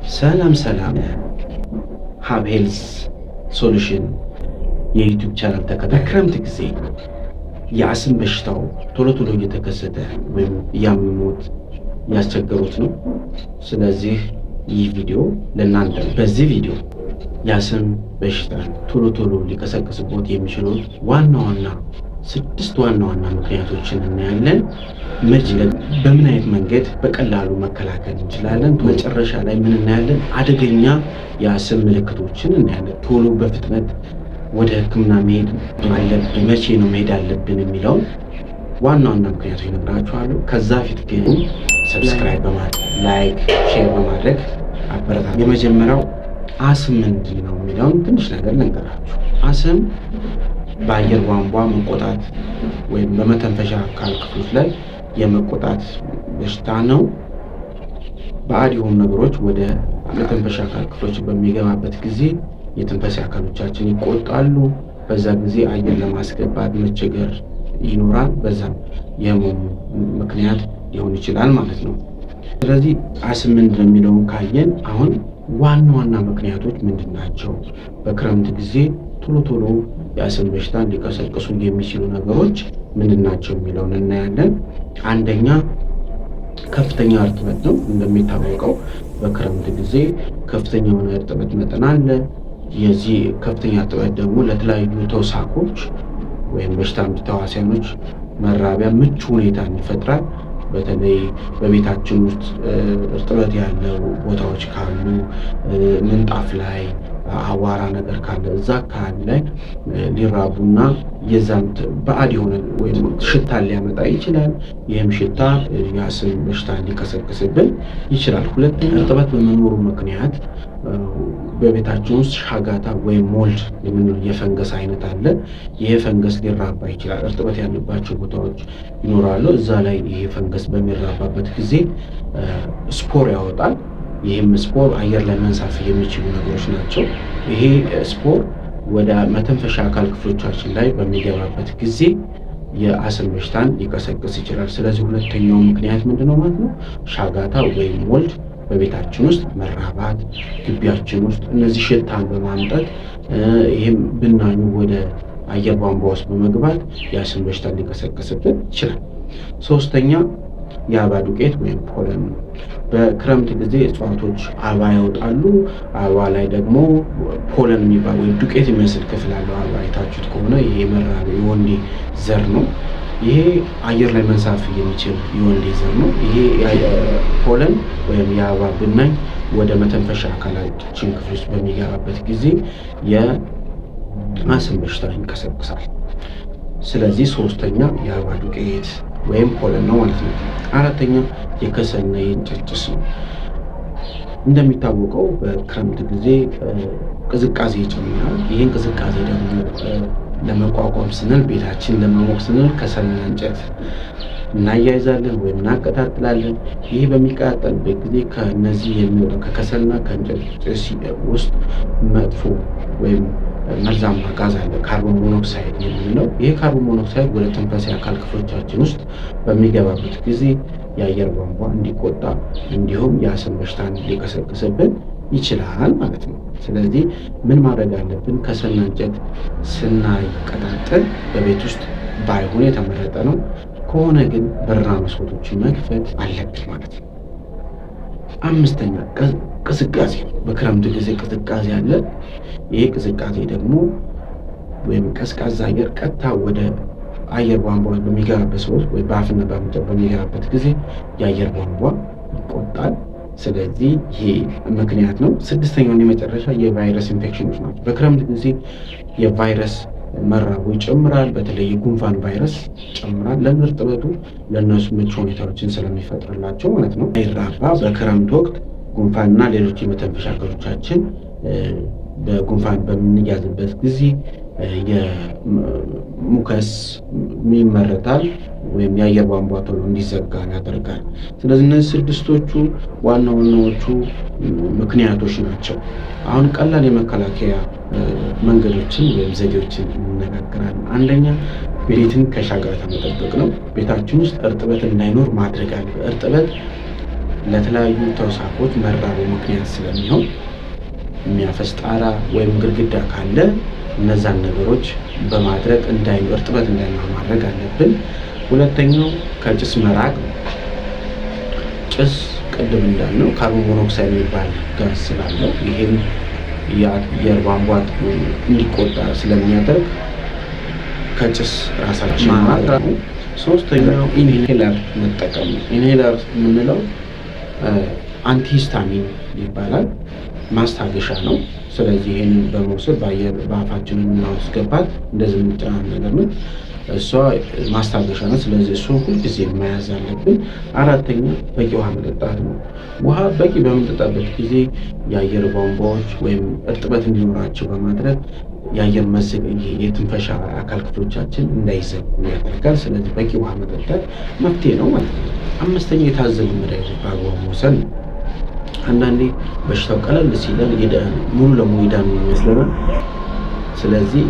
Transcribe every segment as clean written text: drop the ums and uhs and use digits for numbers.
ሰላም ሀብ ሄልዝ ሶሉሽን የዩቲዩብ ቻናል ተከታታይ ክረምት ጊዜ የአስም በሽታው ቶሎ እየተከሰተ ወይም እያመሙት ያስቸገሩት ነው። ስለዚህ ይህ ቪዲዮ ለእናንተ። በዚህ ቪዲዮ የአስም በሽታ ቶሎ ሊቀሰቅስቦት የሚችሉ ስድስት ዋና ምክንያቶችን እናያለን። በምን አይነት መንገድ በቀላሉ መከላከል እንችላለን። መጨረሻ ላይ ምን እናያለን? አደገኛ የአስም ምልክቶችን እናያለን። ቶሎ በፍጥነት ወደ ሕክምና መሄድ አለብን፣ መቼ ነው መሄድ አለብን የሚለውን ዋና ምክንያቶች ይነግራችኋለሁ። ከዛ ፊት ግን ሰብስክራይብ በማድረግ ላይክ፣ ሼር በማድረግ አበረታ። የመጀመሪያው አስም ምንድን ነው የሚለውን ትንሽ ነገር ልንገራችሁ። አስም በአየር ቧንቧ መቆጣት ወይም በመተንፈሻ አካል ክፍሎች ላይ የመቆጣት በሽታ ነው። ባዕድ የሆኑ ነገሮች ወደ መተንፈሻ አካል ክፍሎች በሚገባበት ጊዜ የትንፈሳ አካሎቻችን ይቆጣሉ። በዛ ጊዜ አየር ለማስገባት መቸገር ይኖራል። በዛም የህመሙ ምክንያት ሊሆን ይችላል ማለት ነው። ስለዚህ አስም ምንድን ነው የሚለውን ካየን አሁን ዋና ምክንያቶች ምንድን ናቸው? በክረምት ጊዜ ቶሎ የአስም በሽታን ሊቀሰቅሱ የሚችሉ ነገሮች ምንድን ናቸው የሚለውን እናያለን። አንደኛ ከፍተኛ እርጥበት ነው። እንደሚታወቀው በክረምት ጊዜ ከፍተኛ የሆነ እርጥበት መጠን አለ። የዚህ ከፍተኛ እርጥበት ደግሞ ለተለያዩ ተውሳኮች ወይም በሽታ አምጪ ተህዋሲያኖች መራቢያ ምቹ ሁኔታን ይፈጥራል። በተለይ በቤታችን ውስጥ እርጥበት ያለው ቦታዎች ካሉ፣ ምንጣፍ ላይ አዋራ ነገር ካለ እዛ አካባቢ ላይ ሊራቡና የዛም ባዕድ የሆነ ወይም ሽታ ሊያመጣ ይችላል። ይህም ሽታ የአስም በሽታ ሊቀሰቅስብን ይችላል። ሁለተኛ እርጥበት በመኖሩ ምክንያት በቤታችን ውስጥ ሻጋታ ወይም ሞልድ የምንለው የፈንገስ አይነት አለ። ይሄ ፈንገስ ሊራባ ይችላል። እርጥበት ያለባቸው ቦታዎች ይኖራሉ። እዛ ላይ ይሄ ፈንገስ በሚራባበት ጊዜ ስፖር ያወጣል። ይህም ስፖር አየር ላይ መንሳፍ የሚችሉ ነገሮች ናቸው። ይሄ ስፖር ወደ መተንፈሻ አካል ክፍሎቻችን ላይ በሚገባበት ጊዜ የአስም በሽታን ሊቀሰቅስ ይችላል። ስለዚህ ሁለተኛው ምክንያት ምንድነው ማለት ነው? ሻጋታ ወይም ሞልድ በቤታችን ውስጥ መራባት፣ ግቢያችን ውስጥ እነዚህ ሽታን በማምጣት ይህም ብናኙ ወደ አየር ቧንቧ ውስጥ በመግባት የአስም በሽታን ሊቀሰቅስብን ይችላል። ሶስተኛ የአበባ ዱቄት ወይም ፖለን ነው። በክረምት ጊዜ እጽዋቶች አበባ ያወጣሉ። አበባ ላይ ደግሞ ፖለን የሚባል ወይም ዱቄት የሚመስል ክፍል አለው። አበባ አይታችሁት ከሆነ ይሄ መራቢ የወንዴ ዘር ነው። ይሄ አየር ላይ መንሳፍ የሚችል የወንዴ ዘር ነው። ይሄ ፖለን ወይም የአበባ ብናኝ ወደ መተንፈሻ አካላችን ክፍል ውስጥ በሚገባበት ጊዜ የአስም በሽታ ይቀሰቅሳል። ስለዚህ ሶስተኛ የአበባ ዱቄት ወይም ፖለን ነው ማለት ነው። አራተኛ የከሰልና የእንጨት ጭስ ነው። እንደሚታወቀው በክረምት ጊዜ ቅዝቃዜ ይጨምራል። ይህን ቅዝቃዜ ደግሞ ለመቋቋም ስንል ቤታችን ለመሞቅ ስንል ከሰልና እንጨት እናያይዛለን ወይም እናቀጣጥላለን። ይህ በሚቀጣጠልበት ጊዜ ከነዚህ የሚወጣው ከከሰልና ከእንጨት ጭስ ውስጥ መጥፎ ወይም መርዛማ ጋዝ አለ፣ ካርቦን ሞኖክሳይድ የምንለው። ይህ ካርቦን ሞኖክሳይድ ወደ ተንፈሳ አካል ክፍሎቻችን ውስጥ በሚገባበት ጊዜ የአየር ቧንቧ እንዲቆጣ እንዲሁም የአስም በሽታን ሊቀሰቅስብን ይችላል ማለት ነው። ስለዚህ ምን ማድረግ አለብን? ከሰልና እንጨት ስናቀጣጥል በቤት ውስጥ ባይሆን የተመረጠ ነው። ከሆነ ግን በርና መስኮቶችን መክፈት አለብን ማለት ነው። አምስተኛ ቅዝቃዜ ነው። በክረምት ጊዜ ቅዝቃዜ አለ። ይሄ ቅዝቃዜ ደግሞ ወይም ቀዝቃዛ አየር ቀጥታ ወደ አየር ቧንቧ በሚገባበት ሰዎች ወይ በአፍና በአፍንጫ በሚገባበት ጊዜ የአየር ቧንቧ ይቆጣል። ስለዚህ ይሄ ምክንያት ነው። ስድስተኛውን የመጨረሻ የቫይረስ ኢንፌክሽኖች ናቸው። በክረምት ጊዜ የቫይረስ መራቡ ይጨምራል። በተለይ የጉንፋን ቫይረስ ይጨምራል። ለእርጥበቱ ለእነሱ ምቹ ሁኔታዎችን ስለሚፈጥርላቸው ማለት ነው። ይራባ በክረምት ወቅት ጉንፋንና ሌሎች የመተንፈሻ አካሎቻችን በጉንፋን በምንያዝበት ጊዜ የሙከስ ይመረታል ወይም የአየር ቧንቧ ቶሎ እንዲዘጋ ያደርጋል። ስለዚህ እነዚህ ስድስቶቹ ዋናዎቹ ምክንያቶች ናቸው። አሁን ቀላል የመከላከያ መንገዶችን ወይም ዘዴዎችን እንነጋገራለን። አንደኛ ቤትን ከሻጋታ መጠበቅ ነው። ቤታችን ውስጥ እርጥበት እንዳይኖር ማድረግ አለ። እርጥበት ለተለያዩ ተውሳኮች መራቡ ምክንያት ስለሚሆን የሚያፈስ ጣራ ወይም ግድግዳ ካለ እነዛን ነገሮች በማድረግ እርጥበት እንዳይኖር ማድረግ አለብን። ሁለተኛው ከጭስ መራቅ ነው። ጭስ ቅድም እንዳልነው ካርቦን ሞኖክሳይድ የሚባል ጋዝ ስላለው ይህም የአየር ቧንቧ እንዲቆጣ ስለሚያደርግ ከጭስ ራሳችን ማራቅ ነው። ሶስተኛው ኢንሄለር መጠቀም ነው። ኢንሄለር የምንለው አንቲሂስታሚን ይባላል፣ ማስታገሻ ነው። ስለዚህ ይህንን በመውሰድ በአፋችን የምናስገባት እንደዚህ የምንጨናን ነገር ነው። እሷ ማስታገሻ ነው። ስለዚህ እሱ ሁልጊዜ መያዝ አለብን። አራተኛ በቂ ውሃ መጠጣት ነው። ውሃ በቂ በምንጠጣበት ጊዜ የአየር ቧንቧዎች ወይም እርጥበት እንዲኖራቸው በማድረግ የአየር የትንፈሻ አካል ክፍሎቻችን እንዳይዘጉ ያደርጋል። ስለዚህ በቂ ውሃ መጠጣት መፍትሄ ነው ማለት ነው። አምስተኛ የታዘዙ መድኃኒቶች በአግባቡ መውሰድ ነው። አንዳንዴ በሽታው ቀለል ሲለን ሙሉ ለሙሉ ይዳን ይመስለናል። ስለዚህ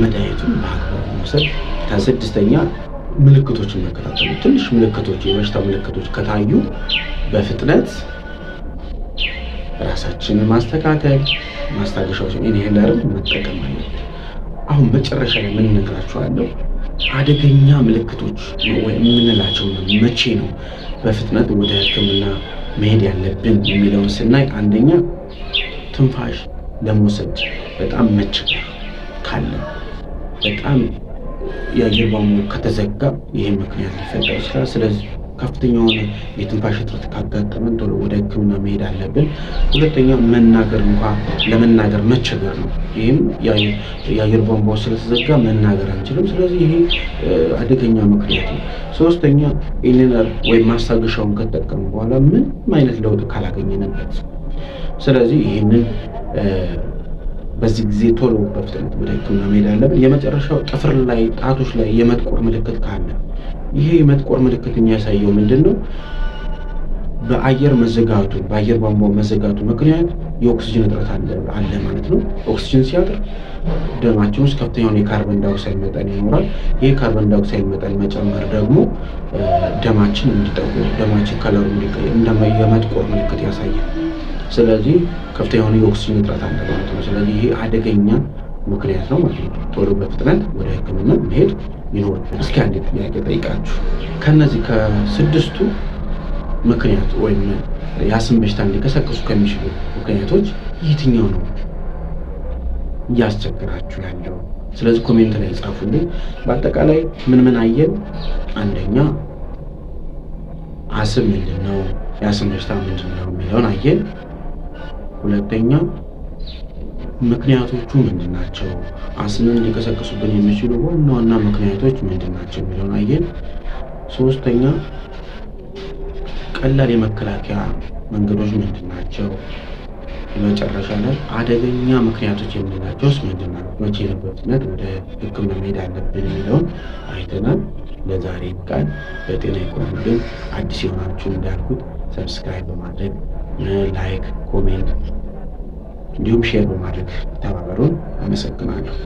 መድኃኒቱን በአግባቡ መውሰድ። ከስድስተኛ ምልክቶችን መከታተሉ። ትንሽ ምልክቶች የበሽታው ምልክቶች ከታዩ በፍጥነት ራሳችንን ማስተካከል፣ ማስታገሻዎችን ኢንሄለርን መጠቀም አለብን። አሁን መጨረሻ ላይ ምን እነግራችኋለሁ፣ አደገኛ ምልክቶች የምንላቸው መቼ ነው በፍጥነት ወደ ሕክምና መሄድ ያለብን የሚለውን ስናይ፣ አንደኛ ትንፋሽ ለመውሰድ በጣም መቸገር ካለ፣ በጣም የአየር ቧንቧ ከተዘጋ ይሄ ምክንያት ሊፈጠር ይችላል። ስለዚህ ከፍተኛ የሆነ የትንፋሽ እጥረት ካጋጠመን ቶሎ ወደ ሕክምና መሄድ አለብን። ሁለተኛ ለመናገር መቸገር ነው። ይህም የአየር ቧንቧው ስለተዘጋ መናገር አንችልም። ስለዚህ ይሄ አደገኛ ምክንያት ነው። ሶስተኛ ኢንሄለር ወይም ማስታገሻውን ከተጠቀሙ በኋላ ምንም አይነት ለውጥ ካላገኘንበት፣ ስለዚህ ይህንን በዚህ ጊዜ ቶሎ በፍጥነት ወደ ሕክምና መሄድ አለብን። የመጨረሻው ጥፍር ላይ፣ ጣቶች ላይ የመጥቆር ምልክት ካለ፣ ይሄ የመጥቆር ምልክት የሚያሳየው ምንድን ነው? በአየር ቧንቧ መዘጋቱ ምክንያት የኦክሲጅን እጥረት አለ ማለት ነው። ኦክሲጅን ሲያጥር ደማችን ውስጥ ከፍተኛውን የካርበን ዳይኦክሳይድ መጠን ይኖራል። ይህ ካርበን ዳይኦክሳይድ መጠን መጨመር ደግሞ ደማችን እንዲጠቁር፣ ደማችን ከለሩ እንዲቀይር የመጥቆር ምልክት ያሳያል። ስለዚህ ከፍተኛ የሆነ የኦክሲጅን እጥረት አለ ማለት ነው። ስለዚህ ይሄ አደገኛ ምክንያት ነው ማለት ነው። ቶሎ በፍጥነት ወደ ሕክምና መሄድ ይኖርብን። እስኪ አንድ ጥያቄ ጠይቃችሁ፣ ከነዚህ ከስድስቱ ምክንያት ወይም የአስም በሽታ ሊቀሰቅሱ ከሚችሉ ምክንያቶች የትኛው ነው እያስቸገራችሁ ያለው? ስለዚህ ኮሜንት ላይ ጻፉልኝ። በአጠቃላይ ምን አየን? አንደኛ አስም ምንድነው፣ የአስም በሽታ ምንድነው የሚለውን አየን። ሁለተኛ ምክንያቶቹ ምንድናቸው፣ አስምን ሊቀሰቅሱብን የሚችሉ ዋና ዋና ምክንያቶች ምንድናቸው የሚለውን አየን። ሶስተኛ ቀላል የመከላከያ መንገዶች ምንድናቸው። የመጨረሻ ላይ አደገኛ ምክንያቶች የምንላቸውስ ምንድናቸው፣ መቼ ነው በፍጥነት ወደ ሕክምና መሄድ አለብን የሚለውን አይተናል። ለዛሬ ቃል በጤና ይቆዩልን። አዲስ የሆናችሁ እንዳልኩት ሰብስክራይብ በማድረግ ላይክ፣ ኮሜንት እንዲሁም ሼር በማድረግ ተባበሩን። አመሰግናለሁ።